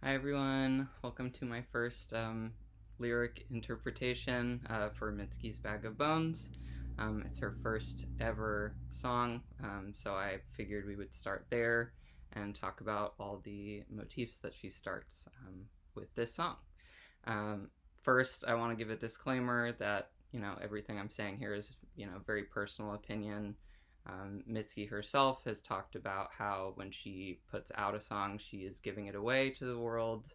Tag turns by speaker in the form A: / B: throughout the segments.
A: Hi everyone, welcome to my first lyric interpretation for Mitski's Bag of Bones. It's her first ever song, so I figured we would start there and talk about all the motifs that she starts with this song. Um, First, I want to give a disclaimer that everything I'm saying here is very personal opinion. Mitski herself has talked about how when she puts out a song, she is giving it away to the world.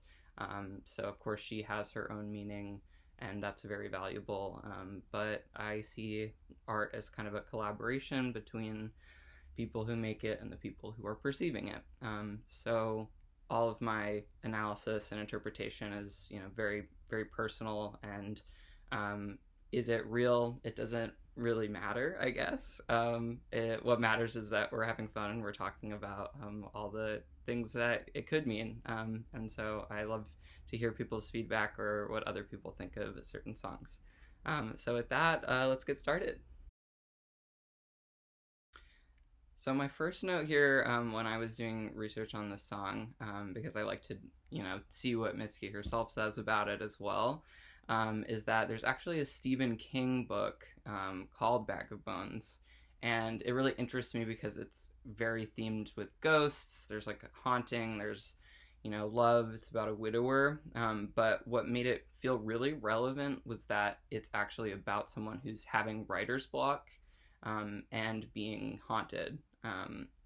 A: So of course she has her own meaning, and that's very valuable. But I see art as kind of a collaboration between people who make it and the people who are perceiving it. So all of my analysis and interpretation is very very personal, and is it real? It doesn't really matter, I guess. What matters is that we're having fun and we're talking about all the things that it could mean. And so I love to hear people's feedback or what other people think of certain songs. So with that, let's get started. So my first note here, when I was doing research on this song, because I like to, see what Mitski herself says about it as well, is that there's actually a Stephen King book called Bag of Bones, and it really interests me because it's very themed with ghosts. There's like a haunting. There's love. It's about a widower. But what made it feel really relevant was that it's actually about someone who's having writer's block and being haunted.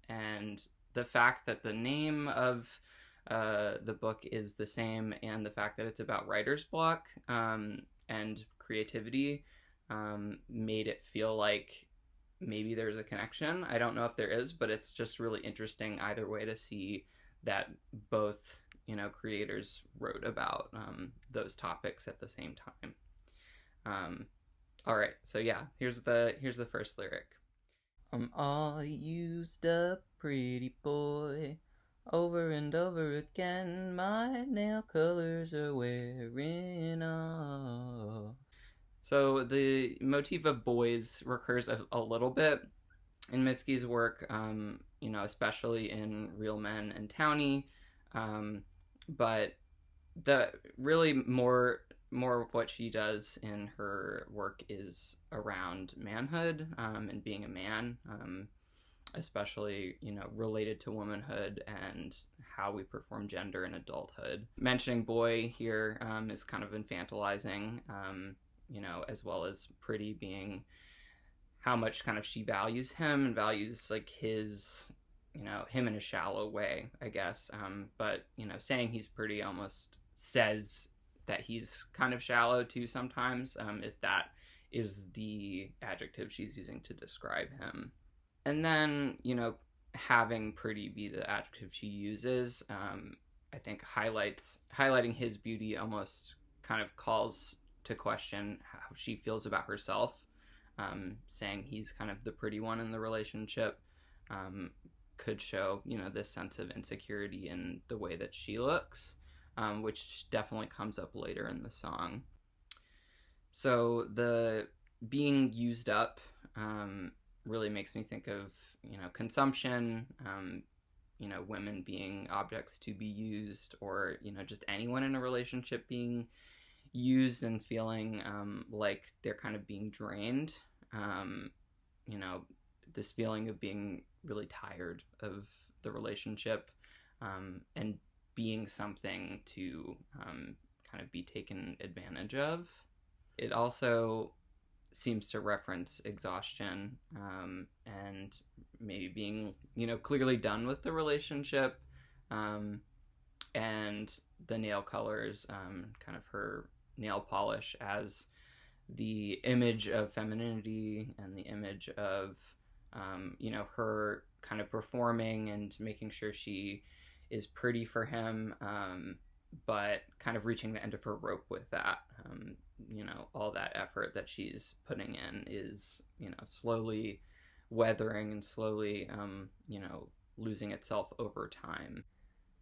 A: And the fact that the name of the book is the same, and the fact that it's about writer's block and creativity made it feel like maybe there's a connection. I don't know if there is, but it's just really interesting either way to see that both creators wrote about those topics at the same time. All right, so yeah, here's the first lyric. I'm all used up, pretty boy. Over and over again, my nail colors are wearing off. So the motif of boys recurs a little bit in Mitski's work, especially in Real Men and Townie. But the really more of what she does in her work is around manhood and being a man, especially related to womanhood and how we perform gender in adulthood. Mentioning boy here is kind of infantilizing, as well as pretty being how much kind of she values him and values like his him in a shallow way, I guess. But saying he's pretty almost says that he's kind of shallow too sometimes, if that is the adjective she's using to describe him. And then, having pretty be the adjective she uses, I think highlighting his beauty almost kind of calls to question how she feels about herself. Saying he's kind of the pretty one in the relationship could show, this sense of insecurity in the way that she looks, which definitely comes up later in the song. So the being used up really makes me think of consumption, women being objects to be used, or just anyone in a relationship being used and feeling like they're kind of being drained. This feeling of being really tired of the relationship and being something to kind of be taken advantage of. It also seems to reference exhaustion and maybe being clearly done with the relationship, and the nail colors, kind of her nail polish as the image of femininity and the image of her kind of performing and making sure she is pretty for him, but kind of reaching the end of her rope with that. All that effort that she's putting in is slowly weathering and slowly losing itself over time.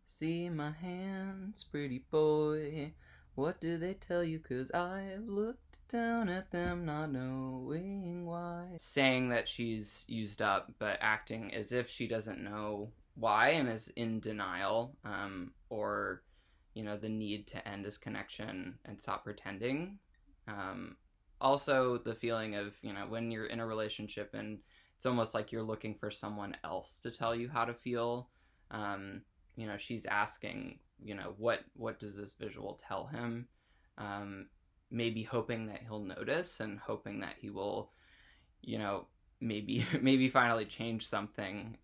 A: See my hands, pretty boy, what do they tell you? 'Cause I've looked down at them, not knowing why. Saying that she's used up, but acting as if she doesn't know why and is in denial, or the need to end this connection and stop pretending. Also, the feeling of, when you're in a relationship and it's almost like you're looking for someone else to tell you how to feel. She's asking, what does this visual tell him? Maybe hoping that he'll notice and hoping that he will, maybe finally change something,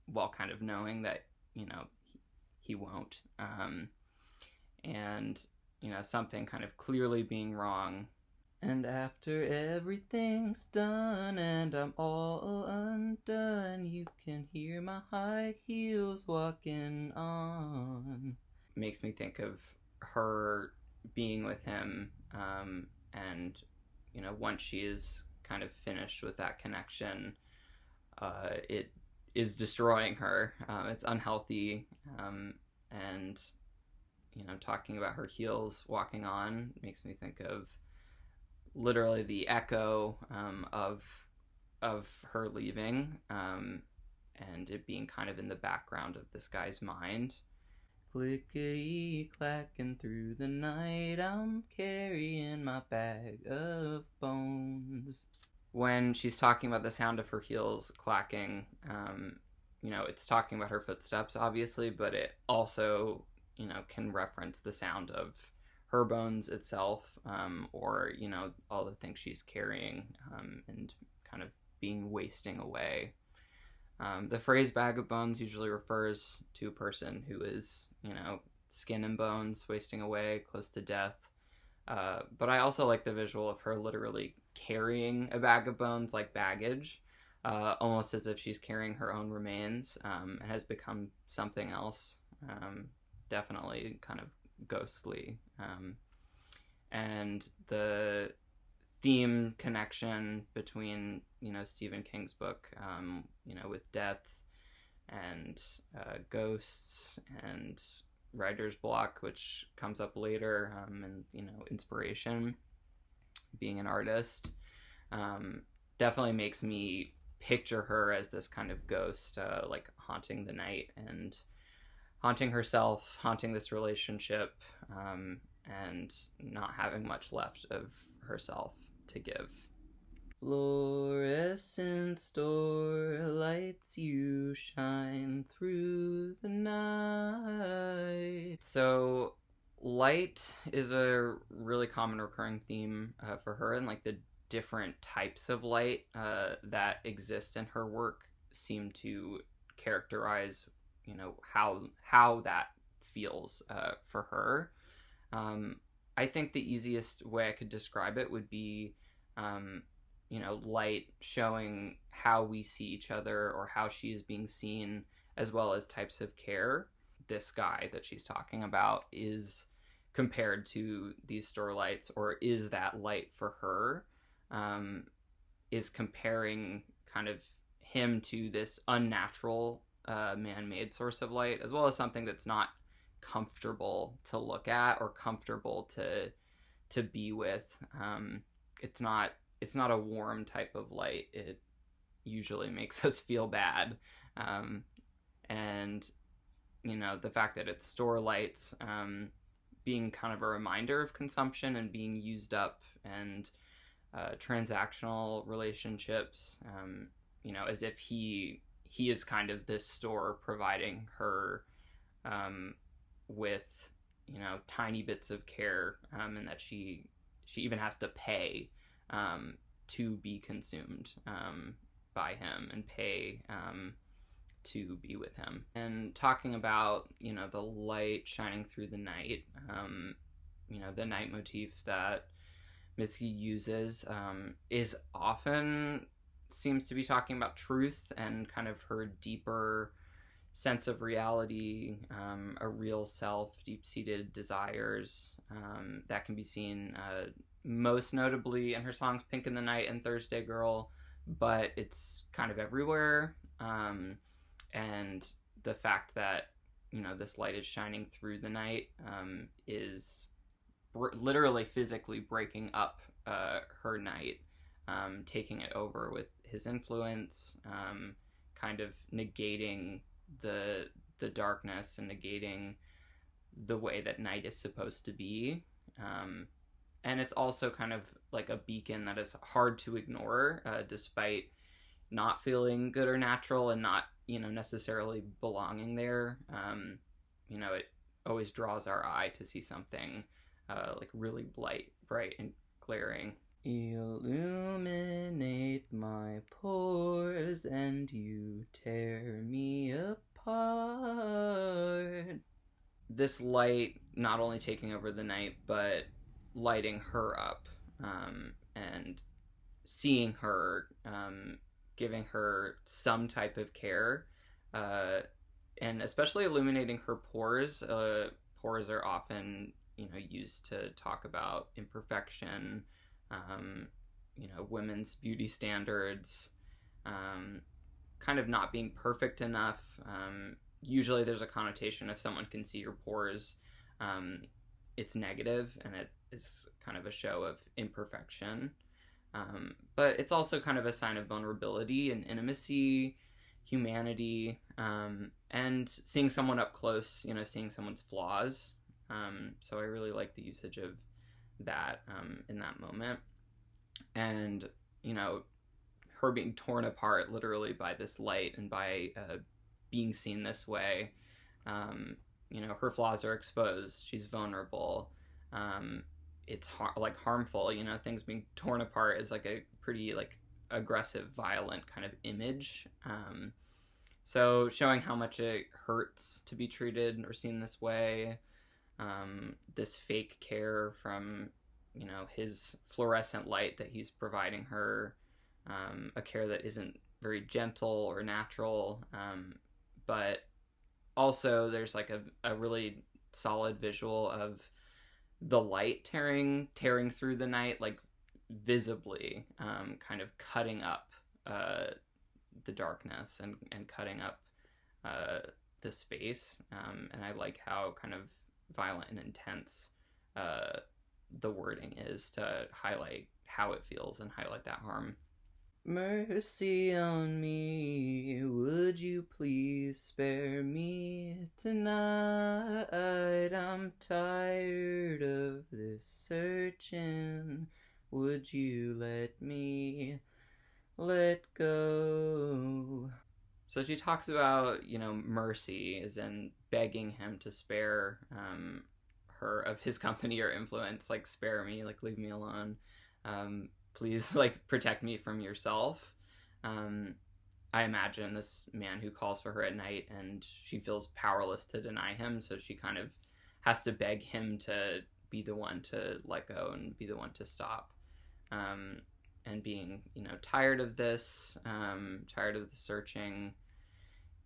A: while kind of knowing that, he won't. And, something kind of clearly being wrong. And after everything's done and I'm all undone, you can hear my high heels walking on. Makes me think of her being with him, and, once she is kind of finished with that connection, it is destroying her. It's unhealthy, and, talking about her heels walking on makes me think of literally the echo of her leaving, and it being kind of in the background of this guy's mind. Clickety clacking through the night, I'm carrying my bag of bones. When she's talking about the sound of her heels clacking, it's talking about her footsteps, obviously, but it also, can reference the sound of her bones itself, or, all the things she's carrying, and kind of being wasting away. The phrase bag of bones usually refers to a person who is, skin and bones, wasting away, close to death. But I also like the visual of her literally carrying a bag of bones like baggage, almost as if she's carrying her own remains, and has become something else. Definitely kind of ghostly. And the theme connection between, Stephen King's book, with death and ghosts and writer's block, which comes up later, and, inspiration, being an artist, definitely makes me picture her as this kind of ghost, like haunting the night and haunting herself, haunting this relationship, and not having much left of herself to give. Fluorescent store lights, you shine through the night. So light is a really common recurring theme for her, and like the different types of light that exist in her work seem to characterize, how that feels for her. I think the easiest way I could describe it would be, light showing how we see each other or how she is being seen, as well as types of care. This guy that she's talking about is compared to these store lights, or is that light for her, is comparing kind of him to this unnatural, man-made source of light, as well as something that's not comfortable to look at or comfortable to be with. It's not a warm type of light. It usually makes us feel bad, and the fact that it's store lights, being kind of a reminder of consumption and being used up, and transactional relationships, as if he is kind of this store providing her with tiny bits of care, and that she even has to pay to be consumed by him, and pay to be with him. And talking about the light shining through the night, the night motif that Mitski uses is often seems to be talking about truth and kind of her deeper sense of reality, a real self, deep-seated desires, that can be seen most notably in her songs Pink in the Night and Thursday Girl, but it's kind of everywhere. And the fact that this light is shining through the night is literally physically breaking up her night, taking it over with his influence, kind of negating the darkness and negating the way that night is supposed to be. And it's also kind of like a beacon that is hard to ignore, despite not feeling good or natural and not, necessarily belonging there. It always draws our eye to see something like really bright and glaring. Illuminate my pores and you tear me apart. This light not only taking over the night, but lighting her up, and seeing her, giving her some type of care, and especially illuminating her pores. Pores are often, used to talk about imperfection, women's beauty standards, kind of not being perfect enough. Usually there's a connotation if someone can see your pores, it's negative, and it is kind of a show of imperfection. But it's also kind of a sign of vulnerability and intimacy, humanity, and seeing someone up close, seeing someone's flaws. So I really like the usage of that in that moment. And, her being torn apart literally by this light and by being seen this way. Her flaws are exposed. She's vulnerable. It's harmful. Things being torn apart is like a pretty aggressive, violent kind of image. So showing how much it hurts to be treated or seen this way. This fake care from his fluorescent light that he's providing her. A care that isn't very gentle or natural. But also there's a really solid visual of the light tearing through the night, visibly, kind of cutting up the darkness and cutting up the space. And I like how kind of violent and intense the wording is to highlight how it feels and highlight that harm. Mercy on me, would you please spare me tonight? I'm tired of this searching. Would you let me let go? So she talks about, mercy, as in begging him to spare her of his company or influence, spare me, leave me alone. Please, protect me from yourself. I imagine this man who calls for her at night, and she feels powerless to deny him, so she kind of has to beg him to be the one to let go and be the one to stop. And being, tired of this, tired of the searching,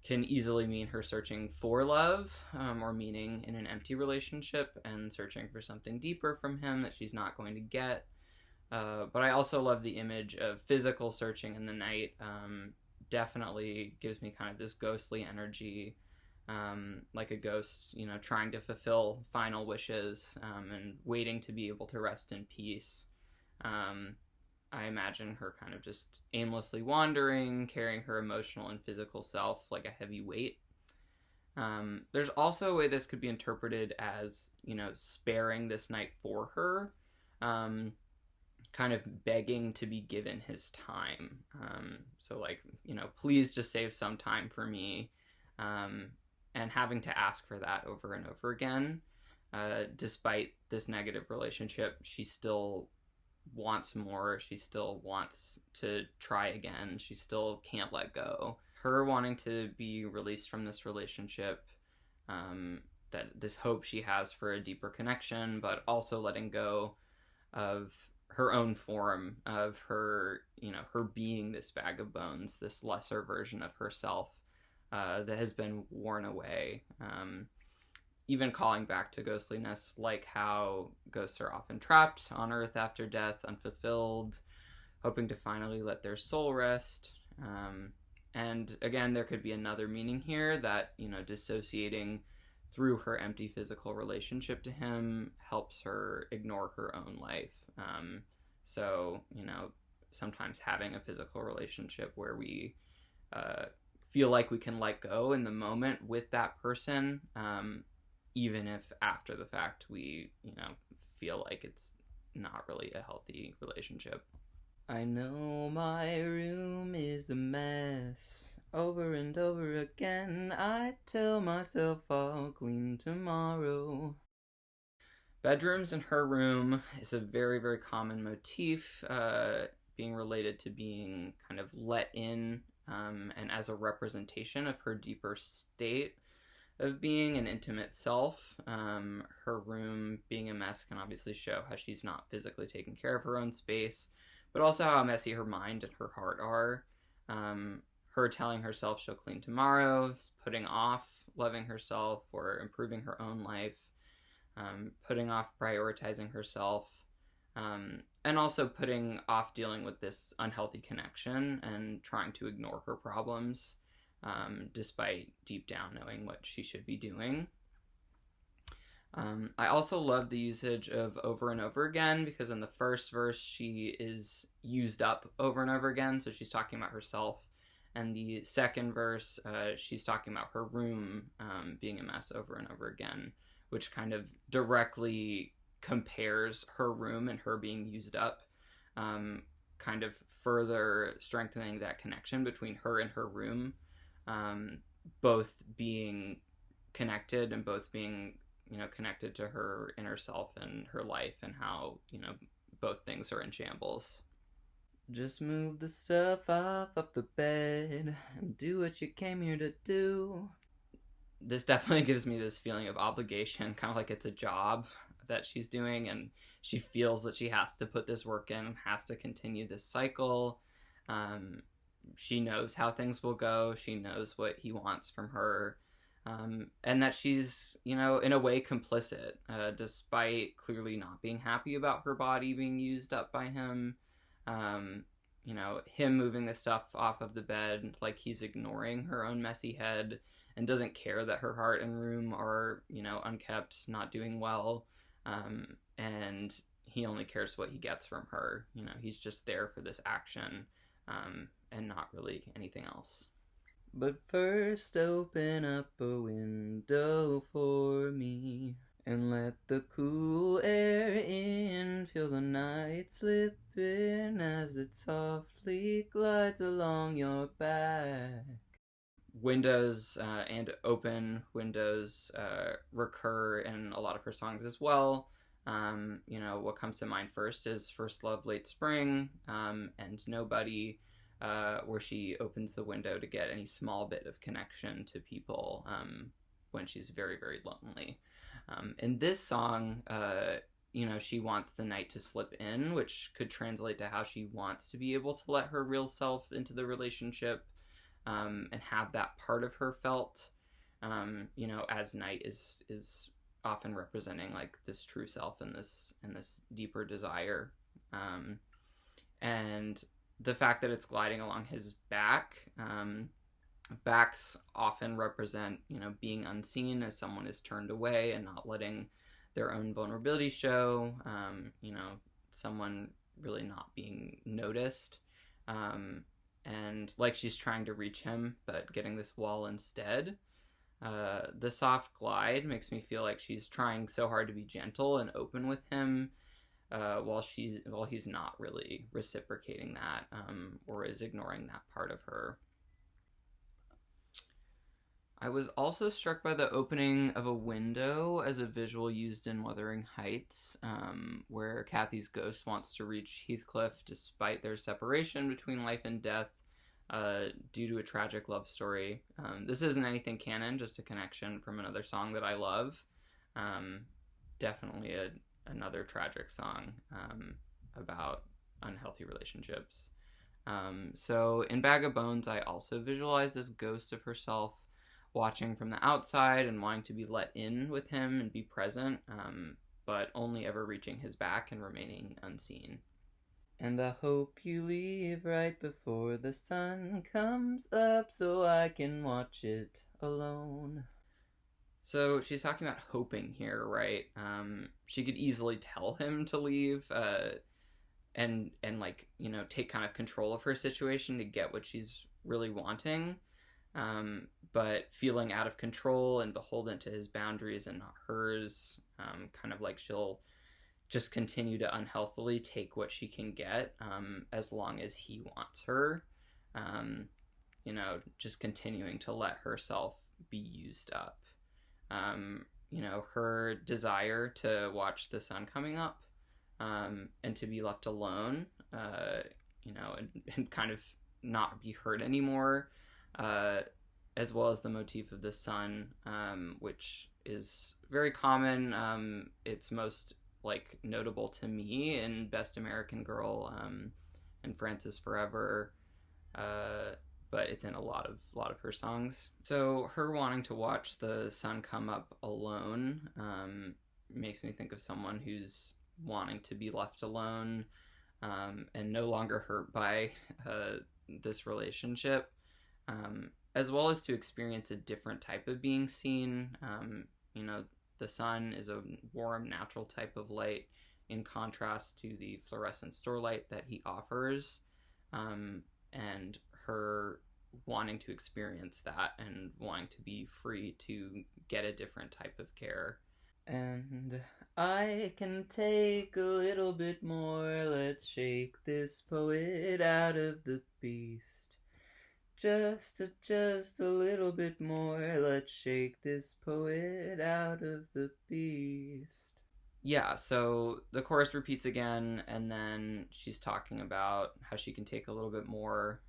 A: can easily mean her searching for love, or meaning in an empty relationship, and searching for something deeper from him that she's not going to get. But I also love the image of physical searching in the night. Definitely gives me kind of this ghostly energy, like a ghost, trying to fulfill final wishes, and waiting to be able to rest in peace. I imagine her kind of just aimlessly wandering, carrying her emotional and physical self like a heavy weight. There's also a way this could be interpreted as, sparing this night for her. Kind of begging to be given his time. So please just save some time for me. And having to ask for that over and over again. Despite this negative relationship, she still wants more. She still wants to try again. She still can't let go. Her wanting to be released from this relationship, that this hope she has for a deeper connection, but also letting go of her own form, of her, her being this bag of bones, this lesser version of herself that has been worn away. Even calling back to ghostliness, like how ghosts are often trapped on Earth after death, unfulfilled, hoping to finally let their soul rest. And again, there could be another meaning here that, dissociating through her empty physical relationship to him helps her ignore her own life. So, sometimes having a physical relationship where we feel like we can let go in the moment with that person, even if after the fact we, feel like it's not really a healthy relationship. I know my room is a mess. Over and over again, I tell myself I'll clean tomorrow. Bedrooms in her room is a very, very common motif, being related to being kind of let in, and as a representation of her deeper state of being an intimate self. Her room being a mess can obviously show how she's not physically taking care of her own space, but also how messy her mind and her heart are. Her telling herself she'll clean tomorrow, putting off loving herself or improving her own life, putting off prioritizing herself, and also putting off dealing with this unhealthy connection and trying to ignore her problems, despite deep down knowing what she should be doing. I also love the usage of over and over again, because in the first verse she is used up over and over again, so she's talking about herself. And the second verse, she's talking about her room being a mess over and over again, which kind of directly compares her room and her being used up, kind of further strengthening that connection between her and her room, both being connected and both being, connected to her inner self and her life, and how, both things are in shambles. Just move the stuff off the bed and do what you came here to do. This definitely gives me this feeling of obligation, kind of like it's a job that she's doing, and she feels that she has to put this work in, has to continue this cycle. She knows how things will go. She knows what he wants from her. And that she's, in a way complicit, despite clearly not being happy about her body being used up by him. Him moving the stuff off of the bed, like he's ignoring her own messy head and doesn't care that her heart and room are, unkept, not doing well. And he only cares what he gets from her. He's just there for this action, and not really anything else. But first open up a window for me and let the cool air in. Feel the night slip in as it softly glides along your back. Windows and open windows recur in a lot of her songs as well. What comes to mind first is First Love, Late Spring, and Nobody, where she opens the window to get any small bit of connection to people when she's very, very lonely. In this song, she wants the night to slip in, which could translate to how she wants to be able to let her real self into the relationship, and have that part of her felt, as night is often representing like this true self and this deeper desire. And the fact that it's gliding along his back, backs often represent, being unseen, as someone is turned away and not letting their own vulnerability show, someone really not being noticed, and like she's trying to reach him but getting this wall instead. The soft glide makes me feel like she's trying so hard to be gentle and open with him, while he's not really reciprocating that, or is ignoring that part of her. I was also struck by the opening of a window as a visual used in Wuthering Heights, where Kathy's ghost wants to reach Heathcliff despite their separation between life and death, due to a tragic love story. This isn't anything canon, just a connection from another song that I love. Definitely another tragic song about unhealthy relationships. So in Bag of Bones, I also visualized this ghost of herself watching from the outside and wanting to be let in with him and be present, but only ever reaching his back and remaining unseen. And I hope you leave right before the sun comes up so I can watch it alone. So she's talking about hoping here, right? She could easily tell him to leave, and like, take kind of control of her situation to get what she's really wanting. but feeling out of control and beholden to his boundaries and not hers. Kind of like she'll just continue to unhealthily take what she can get, as long as he wants her. Um, just continuing to let herself be used up. Her desire to watch the sun coming up, and to be left alone, and kind of not be hurt anymore, uh, as well as the motif of the sun, which is very common. It's most like notable to me in Best American Girl, and Frances Forever, but it's in a lot of her songs. So her wanting to watch the sun come up alone, makes me think of someone who's wanting to be left alone, and no longer hurt by this relationship, as well as to experience a different type of being seen. The sun is a warm, natural type of light in contrast to the fluorescent store light that he offers, and her wanting to experience that and wanting to be free to get a different type of care. And I can take a little bit more. Let's shake this poet out of the beast. Just a little bit more. Let's shake this poet out of the beast. Yeah, so the chorus repeats again, and then she's talking about how she can take a little bit more.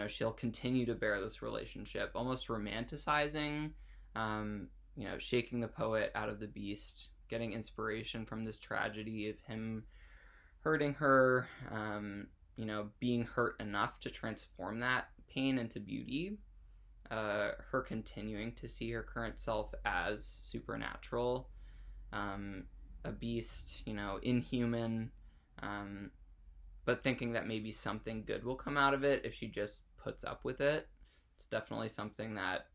A: She'll continue to bear this relationship, almost romanticizing, shaking the poet out of the beast, getting inspiration from this tragedy of him hurting her, being hurt enough to transform that pain into beauty, her continuing to see her current self as supernatural, a beast, inhuman, but thinking that maybe something good will come out of it if she just puts up with it. It's definitely something that,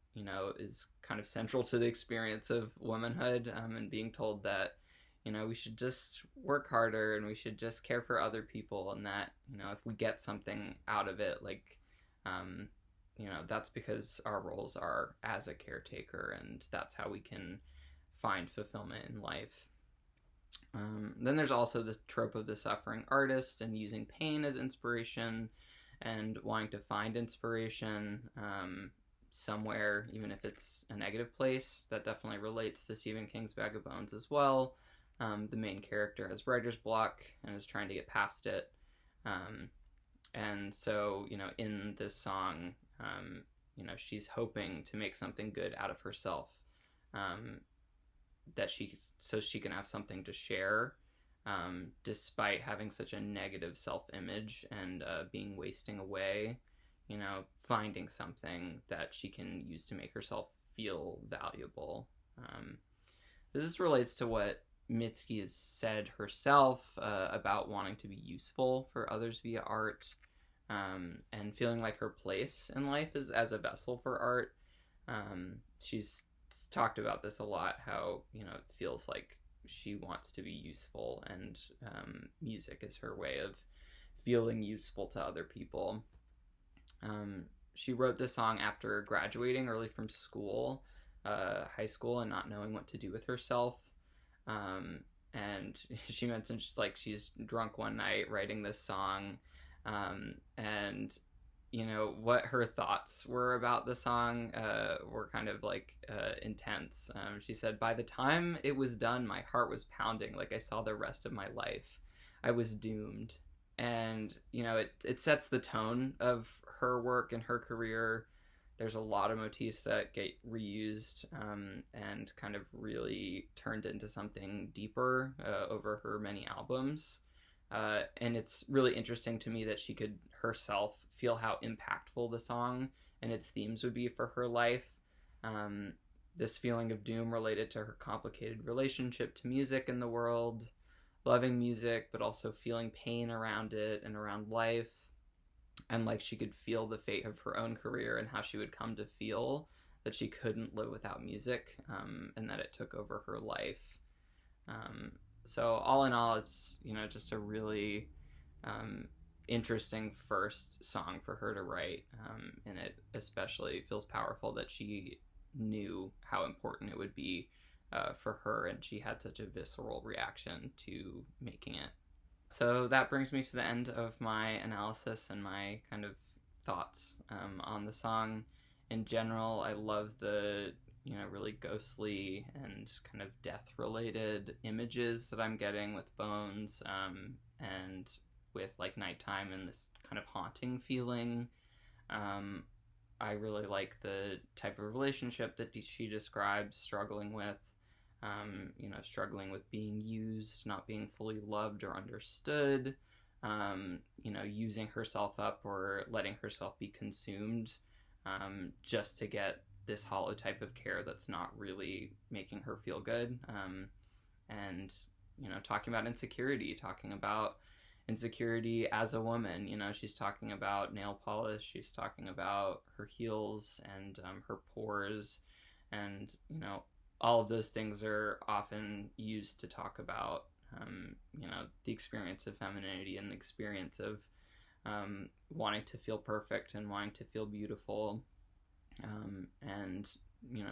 A: is kind of central to the experience of womanhood, and being told that, we should just work harder and we should just care for other people, and that, if we get something out of it, like, that's because our roles are as a caretaker, and that's how we can find fulfillment in life. Then there's also the trope of the suffering artist and using pain as inspiration and wanting to find inspiration somewhere, even if it's a negative place. That definitely relates to Stephen King's Bag of Bones as well. The main character has writer's block and is trying to get past it. And so, in this song, she's hoping to make something good out of herself, so she can have something to share, despite having such a negative self-image and being wasting away, finding something that she can use to make herself feel valuable. This relates to what Mitski has said herself about wanting to be useful for others via art, and feeling like her place in life is as a vessel for art. She's talked about this a lot, how, it feels like she wants to be useful, and music is her way of feeling useful to other people. She wrote this song after graduating early from school, high school, and not knowing what to do with herself. And she mentioned she's drunk one night writing this song, and what her thoughts were about the song were kind of intense. She said, "By the time it was done, my heart was pounding like I saw the rest of my life. I was doomed." And it sets the tone of her work and her career. There's a lot of motifs that get reused, and kind of really turned into something deeper over her many albums. And it's really interesting to me that she could herself feel how impactful the song and its themes would be for her life. This feeling of doom related to her complicated relationship to music and the world, loving music, but also feeling pain around it and around life. And she could feel the fate of her own career and how she would come to feel that she couldn't live without music, and that it took over her life. So all in all, it's, just a really interesting first song for her to write, and it especially feels powerful that she knew how important it would be for her, and she had such a visceral reaction to making it. So that brings me to the end of my analysis and my kind of thoughts on the song. In general, I love the really ghostly and kind of death related images that I'm getting with bones, and with like nighttime and this kind of haunting feeling. um, I really like the type of relationship that she describes struggling with, struggling with being used, not being fully loved or understood, using herself up or letting herself be consumed, just to get this hollow type of care that's not really making her feel good. And, talking about insecurity as a woman. She's talking about nail polish, she's talking about her heels and her pores, and all of those things are often used to talk about the experience of femininity and the experience of wanting to feel perfect and wanting to feel beautiful, and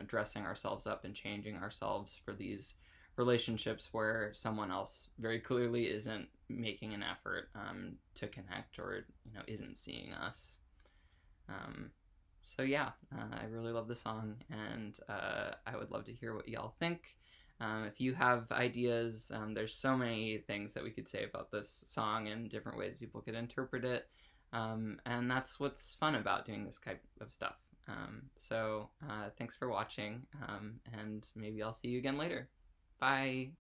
A: dressing ourselves up and changing ourselves for these relationships where someone else very clearly isn't making an effort to connect, or isn't seeing us. So yeah, I really love the song, and I would love to hear what y'all think. If you have ideas, there's so many things that we could say about this song and different ways people could interpret it, and that's what's fun about doing this type of stuff. So thanks for watching, and maybe I'll see you again later. Bye!